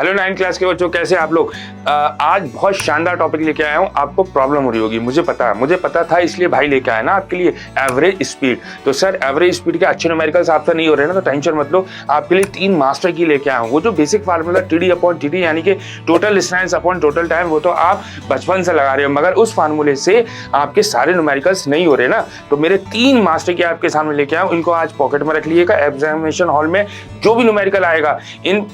Hello 9 class के बच्चों, कैसे आप लोग। आज बहुत शानदार टॉपिक लेके आया हूँ। आपको प्रॉब्लम हो रही होगी, मुझे पता था, इसलिए भाई लेके आया ना आपके लिए एवरेज स्पीड। तो सर एवरेज स्पीड के अच्छे न्यूमेरिकल्स आपसे नहीं हो रहे ना, तो टेंशन मत लो, आपके लिए 3 मास्टर की लेके आया हूँ। वो जो basic formula TD upon TT यानी कि total distance upon total time, वो तो आप बचपन से लगा रहे हो, मगर उस फार्मूले से आपके सारे न्यूमेरिकल्स नहीं हो रहे ना। तो मेरे 3 मास्टर की आपके सामने लेके आया हूँ, इनको आज पॉकेट में रख लीजिएगा। एग्जामिनेशन हॉल में जो भी न्यूमेरिकल आएगा इन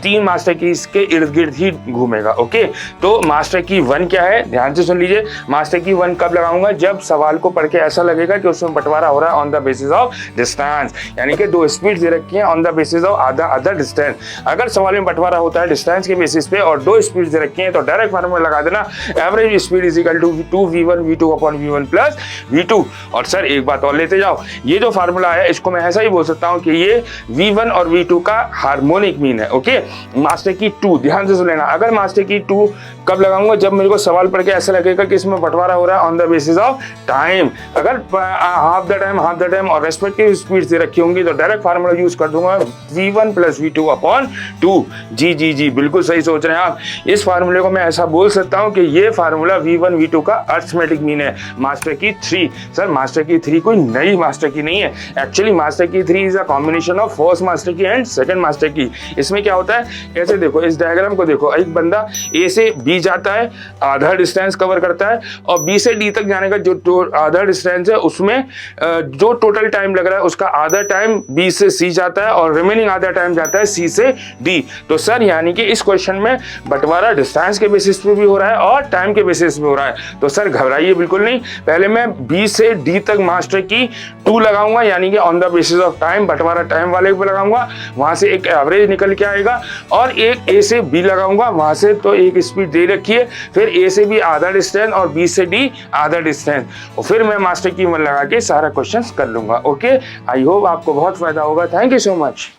3 मास्टर की इसके इर्द गिर्द ही घूमेगा। ओके, तो मास्टर की 1 क्या है, ध्यान से सुन लीजिए। मास्टर की 1 कब लगाऊंगा, जब सवाल को पढ़ के ऐसा लगेगा कि उसमें बंटवारा हो रहा है on the basis of distance, यानी कि 2 स्पीड दे रखी है on the basis of other distance. अगर सवाल में बंटवारा होता है डिस्टेंस के बेसिस पे और 2 स्पीड दे रखी है, तो डायरेक्ट फार्मूला लगा देना, average speed is equal to 2v1 v2 upon v1 plus v2। और सर एक बात और लेते जाओ, ये जो फार्मूला है इसको मैं ऐसा ही बोल सकता हूं कि ये v1 और v2 का हार्मोनिक मीन है। ओके, मास्टर की 2 ध्यान से सुन लेना। अगर मास्टर की 2 कब लगाऊंगा, जब मेरे को सवाल पढ़ के ऐसा लगेगा कि इसमें बंटवारा हो रहा है on the basis of time. अगर हाफ द टाइम और रेस्पेक्टिव स्पीड से रखी होंगी, तो डायरेक्ट फार्मूला यूज कर दूंगा v1 प्लस v2 अपॉन 2। जी बिल्कुल सही सोच रहे हैं आप। इस फार्मूले को मैं ऐसा बोल सकता हूं कि ये फार्मूला v1 v2 का अर्थमेटिक मीन है। मास्टर की 3, सर मास्टर की 3 कोई नई मास्टर की नहीं है। एक्चुअली मास्टर की 3 is a combination of first master की एंड सेकंड मास्टर की। इसमें क्या होता है, ऐसे देखो, इस डायग्राम को देखो, एक बंदा A से B जाता है, आधा डिस्टेंस कवर करता है, और B से D तक जाने का जो आधा डिस्टेंस है उसमें जो टोटल टाइम लग रहा है उसका आधा टाइम B से C जाता है और रिमेनिंग आधा टाइम जाता है C से D। तो सर यानी कि इस क्वेश्चन में बंटवारा डिस्टेंस के बेसिस पे भी हो रहा है और टाइम के बेसिस पे हो रहा है। तो सर घबराइए बिल्कुल नहीं, पहले मैं B से D तक मास्टर की 2 लगाऊंगा, यानी कि on the basis of time, बंटवारा टाइम वाले पे लगाऊंगा, वहां से एक एवरेज निकल के आएगा, और एक A से B लगाऊंगा, वहां से तो एक स्पीड दे रखी है, फिर A से B आधा डिस्टेंस और B से D आधा डिस्टेंस, और फिर मैं मास्टर की 1 लगा के सारा क्वेश्चन कर लूंगा। ओके, आई होप आपको बहुत फायदा होगा। Thank you so much.